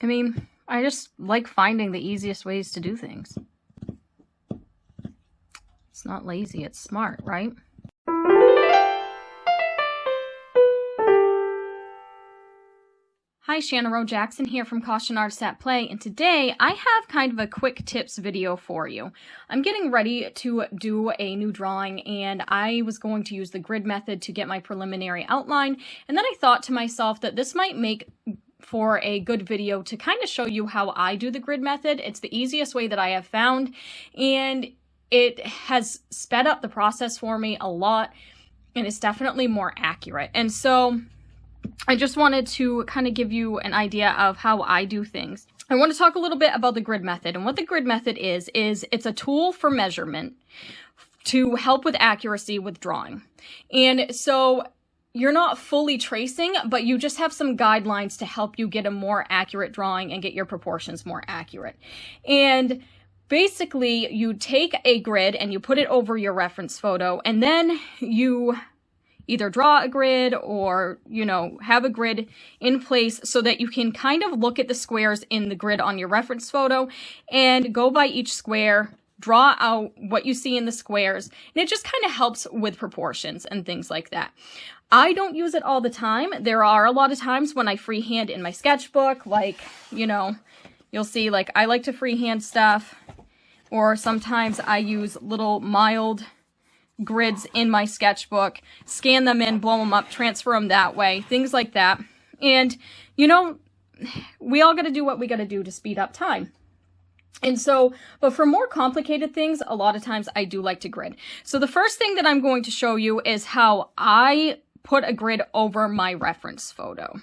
I mean, I just like finding the easiest ways to do things. It's not lazy, it's smart, right? Hi, Shanna Rowe Jackson here from Caution Artists at Play, and today I have kind of a quick tips video for you. I'm getting ready to do a new drawing, and I was going to use the grid method to get my preliminary outline, and then I thought to myself that this might make for a good video to kind of show you how I do the grid method. It's the easiest way that I have found, and it has sped up the process for me a lot, and it's definitely more accurate. And so I just wanted to kind of give you an idea of how I do things. I want to talk a little bit about the grid method. And what the grid method is it's a tool for measurement to help with accuracy with drawing. And so you're not fully tracing, but you just have some guidelines to help you get a more accurate drawing and get your proportions more accurate. And basically, you take a grid and you put it over your reference photo, and then you either draw a grid or, have a grid in place so that you can kind of look at the squares in the grid on your reference photo and go by each square, draw out what you see in the squares, and it just kind of helps with proportions and things like that. I don't use it all the time. There are a lot of times when I freehand in my sketchbook, like, you'll see, like, I like to freehand stuff, or sometimes I use little mild grids in my sketchbook, scan them in, blow them up, transfer them that way, things like that. And, we all got to do what we got to do to speed up time. And so, but for more complicated things, a lot of times I do like to grid. So the first thing that I'm going to show you is how I put a grid over my reference photo.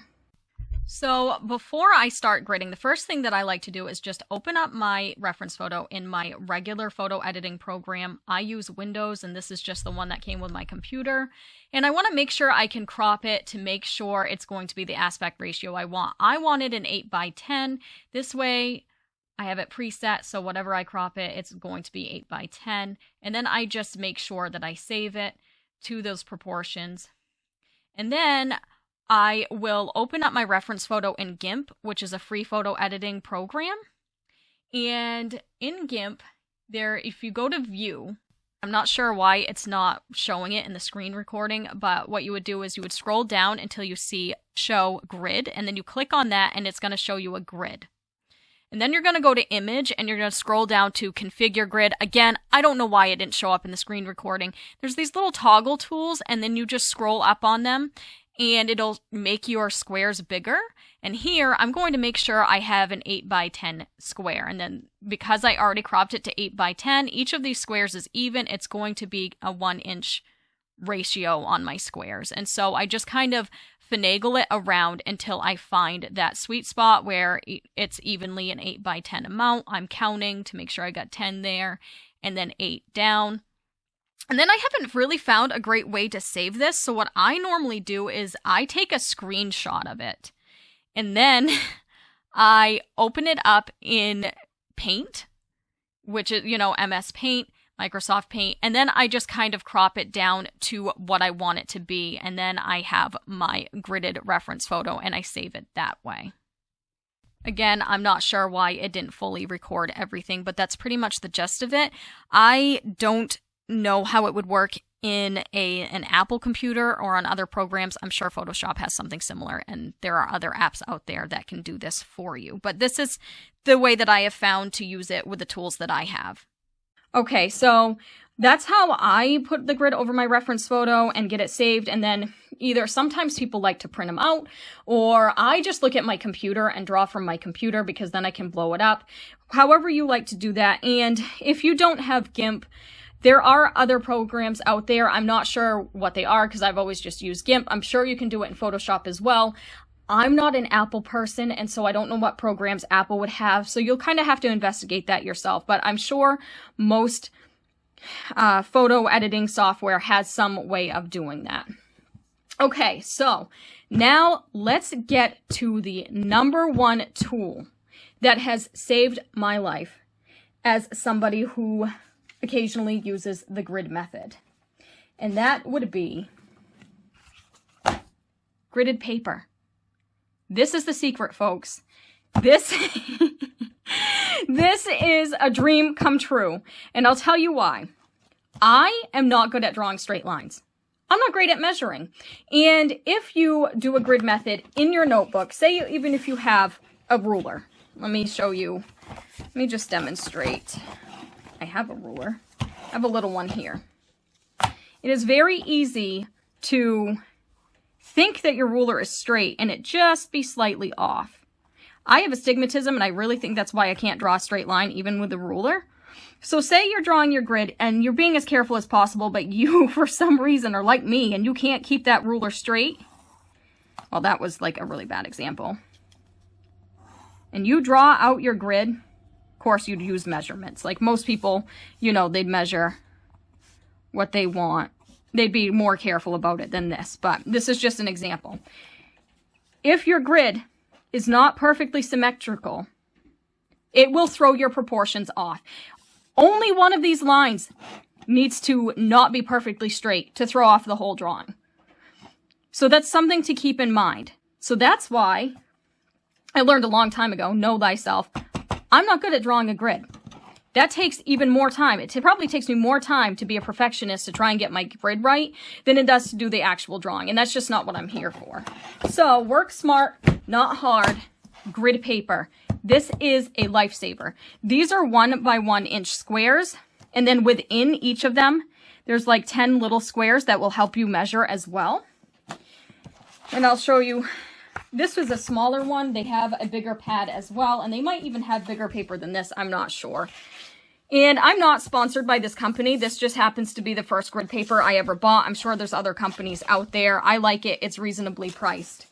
So before I start gridding, the first thing that I like to do is just open up my reference photo in my regular photo editing program. I use Windows, and this is just the one that came with my computer. And I want to make sure I can crop it to make sure it's going to be the aspect ratio I want. I wanted an 8:10. This way I have it preset, so whatever I crop it, it's going to be 8:10. And then I just make sure that I save it to those proportions. And then I will open up my reference photo in GIMP, which is a free photo editing program. And in GIMP, if you go to View, I'm not sure why it's not showing it in the screen recording, but what you would do is you would scroll down until you see Show Grid, and then you click on that, and it's going to show you a grid. And then you're going to go to Image, and you're going to scroll down to Configure Grid. Again, I don't know why it didn't show up in the screen recording. There's these little toggle tools, and then you just scroll up on them, and it'll make your squares bigger. And here, I'm going to make sure I have an 8:10 square. And then because I already cropped it to 8:10, each of these squares is even. It's going to be a 1-inch ratio on my squares. And so I just kind of finagle it around until I find that sweet spot where it's evenly an 8:10 amount. I'm counting to make sure I got 10 there, and then 8 down. And then I haven't really found a great way to save this, so what I normally do is I take a screenshot of it, and then I open it up in Paint, which is, MS Paint, Microsoft Paint, and then I just kind of crop it down to what I want it to be, and then I have my gridded reference photo, and I save it that way. Again, I'm not sure why it didn't fully record everything, but that's pretty much the gist of it. I don't know how it would work in an Apple computer or on other programs. I'm sure Photoshop has something similar, and there are other apps out there that can do this for you. But this is the way that I have found to use it with the tools that I have. Okay, so that's how I put the grid over my reference photo and get it saved. And then either sometimes people like to print them out, or I just look at my computer and draw from my computer because then I can blow it up. However you like to do that. And if you don't have GIMP, there are other programs out there. I'm not sure what they are because I've always just used GIMP. I'm sure you can do it in Photoshop as well. I'm not an Apple person, and so I don't know what programs Apple would have, so you'll kind of have to investigate that yourself. But I'm sure most photo editing software has some way of doing that. Okay, so now let's get to the number one tool that has saved my life as somebody who occasionally uses the grid method. And that would be gridded paper. This is the secret, folks. This, this is a dream come true, and I'll tell you why. I am not good at drawing straight lines. I'm not great at measuring. And if you do a grid method in your notebook, say even if you have a ruler, let me show you, let me just demonstrate. I have a ruler. I have a little one here. It is very easy to think that your ruler is straight and it just be slightly off. I have astigmatism, and I really think that's why I can't draw a straight line even with a ruler. So say you're drawing your grid and you're being as careful as possible, but you, for some reason, are like me and you can't keep that ruler straight. Well, that was like a really bad example. And you draw out your grid. Of course, you'd use measurements. Like most people, you know, they'd measure what they want. They'd be more careful about it than this, but this is just an example. If your grid is not perfectly symmetrical, it will throw your proportions off. Only one of these lines needs to not be perfectly straight to throw off the whole drawing. So that's something to keep in mind. So that's why I learned a long time ago, know thyself. I'm not good at drawing a grid. That takes even more time. It probably takes me more time to be a perfectionist to try and get my grid right than it does to do the actual drawing. And that's just not what I'm here for. So work smart, not hard. Grid paper. This is a lifesaver. These are 1 by 1 inch squares. And then within each of them, there's like 10 little squares that will help you measure as well. And I'll show you. This was a smaller one. They have a bigger pad as well. And they might even have bigger paper than this. I'm not sure. And I'm not sponsored by this company. This just happens to be the first grid paper I ever bought. I'm sure there's other companies out there. I like it. It's reasonably priced.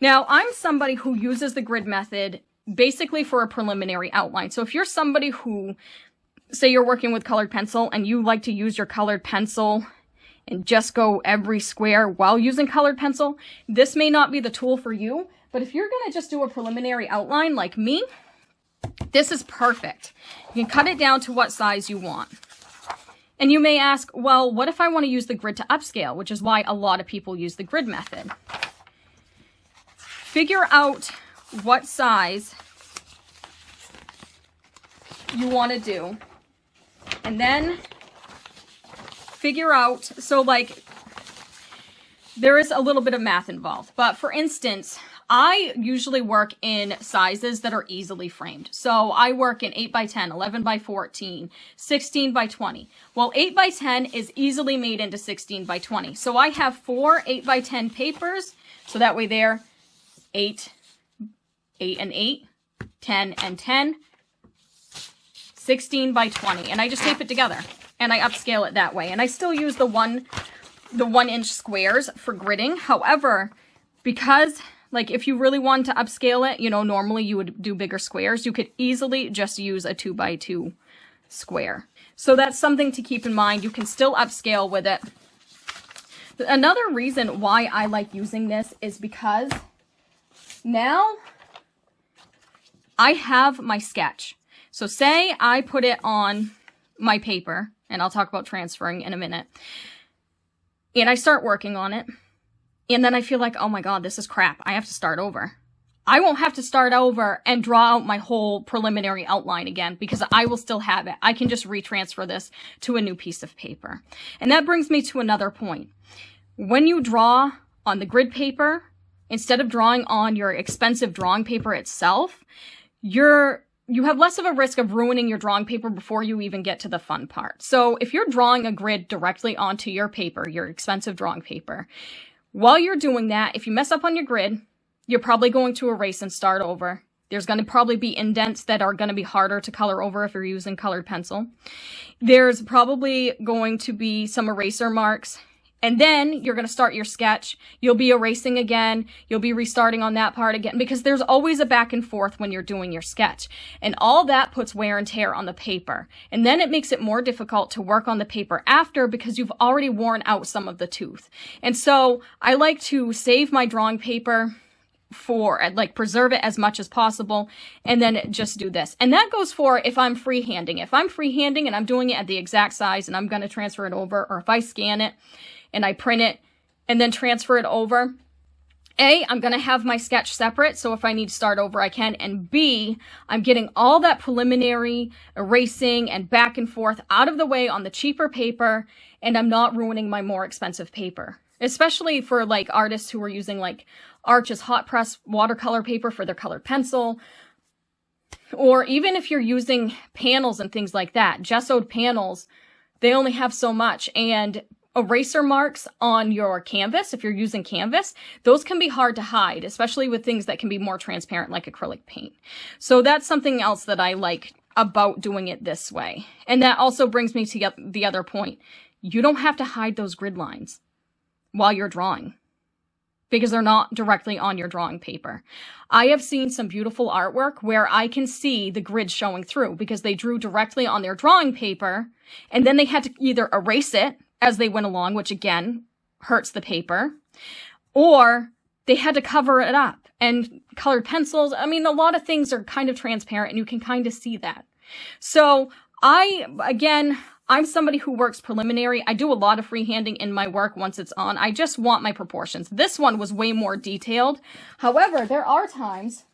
Now, I'm somebody who uses the grid method basically for a preliminary outline. So if you're somebody who, say you're working with colored pencil and you like to use your colored pencil and just go every square while using colored pencil, this may not be the tool for you. But if you're going to just do a preliminary outline like me, this is perfect. You can cut it down to what size you want. And you may ask, well, what if I want to use the grid to upscale, which is why a lot of people use the grid method. Figure out what size you want to do. And then figure out, so like, there is a little bit of math involved. But for instance, I usually work in sizes that are easily framed. So I work in 8 by 10, 11 by 14, 16 by 20. Well, 8 by 10 is easily made into 16 by 20. So I have 4 8 by 10 papers. So that way there, 8, 8 and 8, 10 and 10, 16 by 20. And I just tape it together and I upscale it that way. And I still use the 1 inch squares for gridding. However, because like if you really wanted to upscale it, you know, normally you would do bigger squares. You could easily just use a 2 by 2 square. So that's something to keep in mind. You can still upscale with it. Another reason why I like using this is because now I have my sketch. So say I put it on my paper, and I'll talk about transferring in a minute, and I start working on it. And then I feel like, oh my God, this is crap. I have to start over. I won't have to start over and draw out my whole preliminary outline again because I will still have it. I can just retransfer this to a new piece of paper. And that brings me to another point. When you draw on the grid paper, instead of drawing on your expensive drawing paper itself, you have less of a risk of ruining your drawing paper before you even get to the fun part. So if you're drawing a grid directly onto your paper, your expensive drawing paper, while you're doing that, if you mess up on your grid, you're probably going to erase and start over. There's going to probably be indents that are going to be harder to color over if you're using colored pencil. There's probably going to be some eraser marks. And then you're going to start your sketch. You'll be erasing again. You'll be restarting on that part again because there's always a back and forth when you're doing your sketch. And all that puts wear and tear on the paper. And then it makes it more difficult to work on the paper after because you've already worn out some of the tooth. And so I like to save my drawing paper for, like, preserve it as much as possible and then just do this. And that goes for if I'm freehanding. If I'm freehanding and I'm doing it at the exact size and I'm going to transfer it over, or if I scan it and I print it and then transfer it over, A, I'm going to have my sketch separate, so if I need to start over, I can. And B, I'm getting all that preliminary erasing and back and forth out of the way on the cheaper paper, and I'm not ruining my more expensive paper. Especially for like artists who are using like Arch's hot press watercolor paper for their colored pencil. Or even if you're using panels and things like that, gessoed panels, they only have so much. And eraser marks on your canvas, if you're using canvas, those can be hard to hide, especially with things that can be more transparent like acrylic paint. So that's something else that I like about doing it this way. And that also brings me to the other point. You don't have to hide those grid lines while you're drawing, because they're not directly on your drawing paper. I have seen some beautiful artwork where I can see the grid showing through because they drew directly on their drawing paper, and then they had to either erase it as they went along, which again hurts the paper, or they had to cover it up. And colored pencils, I mean, a lot of things are kind of transparent and you can kind of see that. So I'm somebody who works preliminary. I do a lot of freehanding in my work once it's on. I just want my proportions. This one was way more detailed. However, there are times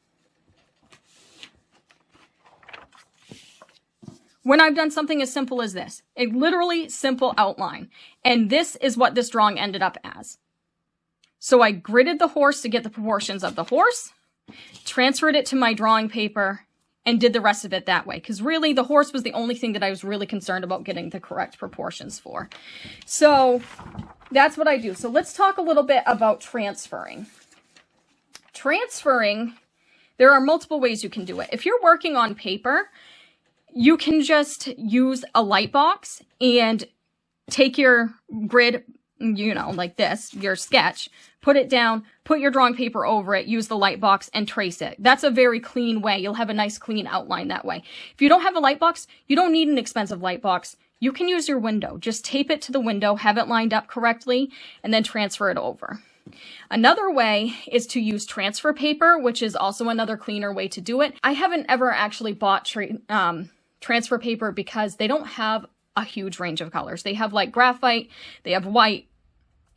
when I've done something as simple as this, a literally simple outline. And this is what this drawing ended up as. So I gridded the horse to get the proportions of the horse, transferred it to my drawing paper, and did the rest of it that way. Because really, the horse was the only thing that I was really concerned about getting the correct proportions for. So that's what I do. So let's talk a little bit about transferring. Transferring, there are multiple ways you can do it. If you're working on paper, you can just use a light box and take your grid, you know, like this, your sketch, put it down, put your drawing paper over it, use the light box, and trace it. That's a very clean way. You'll have a nice clean outline that way. If you don't have a light box, you don't need an expensive light box. You can use your window. Just tape it to the window, have it lined up correctly, and then transfer it over. Another way is to use transfer paper, which is also another cleaner way to do it. I haven't ever actually bought transfer paper because they don't have a huge range of colors. They have like graphite, they have white,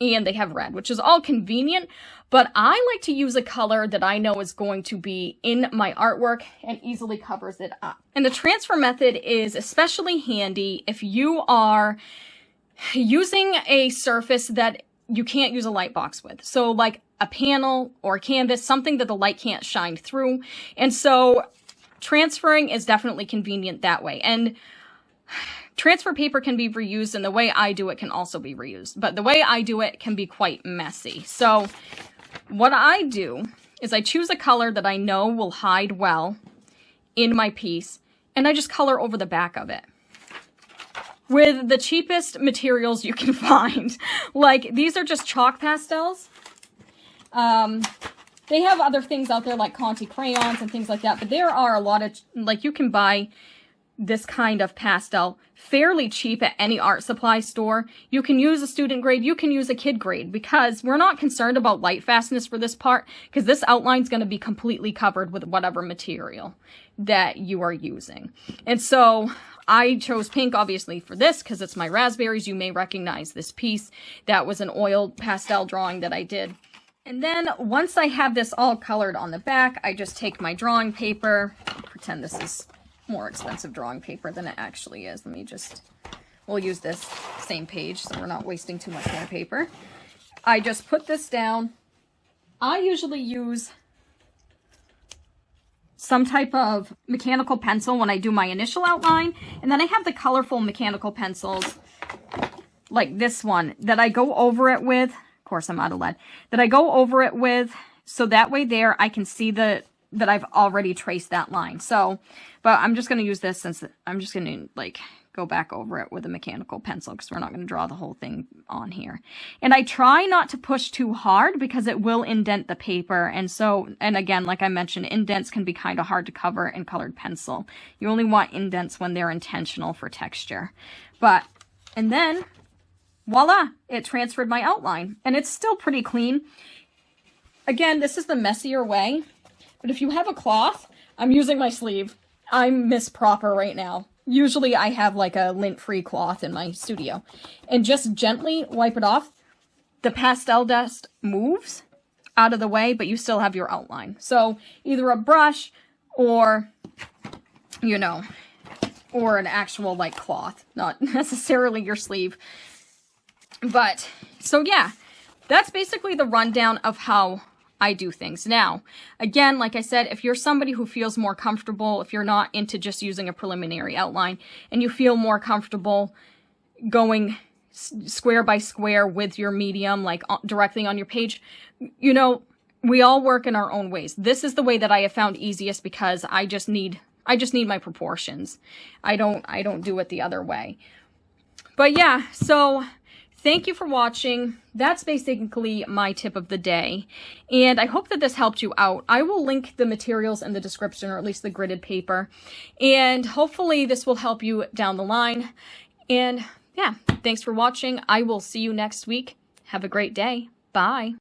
and they have red, which is all convenient, but I like to use a color that I know is going to be in my artwork and easily covers it up. And the transfer method is especially handy if you are using a surface that you can't use a light box with. So like a panel or a canvas, something that the light can't shine through. And so transferring is definitely convenient that way. And transfer paper can be reused, and the way I do it can also be reused. But the way I do it can be quite messy. So what I do is I choose a color that I know will hide well in my piece, and I just color over the back of it with the cheapest materials you can find. Like, these are just chalk pastels. They have other things out there like Conte crayons and things like that, but there are a lot of, like, you can buy this kind of pastel fairly cheap at any art supply store. You can use a student grade, you can use a kid grade, because we're not concerned about light fastness for this part, because this outline is going to be completely covered with whatever material that you are using. And so I chose pink, obviously, for this, because it's my raspberries. You may recognize this piece. That was an oil pastel drawing that I did. And then once I have this all colored on the back, I just take my drawing paper, pretend this is more expensive drawing paper than it actually is. We'll use this same page so we're not wasting too much more paper. I just put this down. I usually use some type of mechanical pencil when I do my initial outline, and then I have the colorful mechanical pencils like this one that I go over it with. Of course, I'm out of lead. That I go over it with, so that way there I can see that I've already traced that line. So, but I'm just going to use this since I'm just going to like go back over it with a mechanical pencil, because we're not going to draw the whole thing on here. And I try not to push too hard because it will indent the paper. And so, and again, like I mentioned, indents can be kind of hard to cover in colored pencil. You only want indents when they're intentional for texture. And then voila, it transferred my outline, and it's still pretty clean. Again, this is the messier way, but if you have a cloth, I'm using my sleeve. I'm Miss Proper right now. Usually I have like a lint-free cloth in my studio, and just gently wipe it off. The pastel dust moves out of the way, but you still have your outline. So either a brush or, you know, or an actual like cloth, not necessarily your sleeve. But so yeah, that's basically the rundown of how I do things. Now, again, like I said, if you're somebody who feels more comfortable, if you're not into just using a preliminary outline and you feel more comfortable going square by square with your medium, like directly on your page, you know, we all work in our own ways. This is the way that I have found easiest because I just need my proportions. I don't do it the other way. But yeah, so thank you for watching. That's basically my tip of the day. And I hope that this helped you out. I will link the materials in the description, or at least the gridded paper. And hopefully this will help you down the line. And yeah, thanks for watching. I will see you next week. Have a great day. Bye.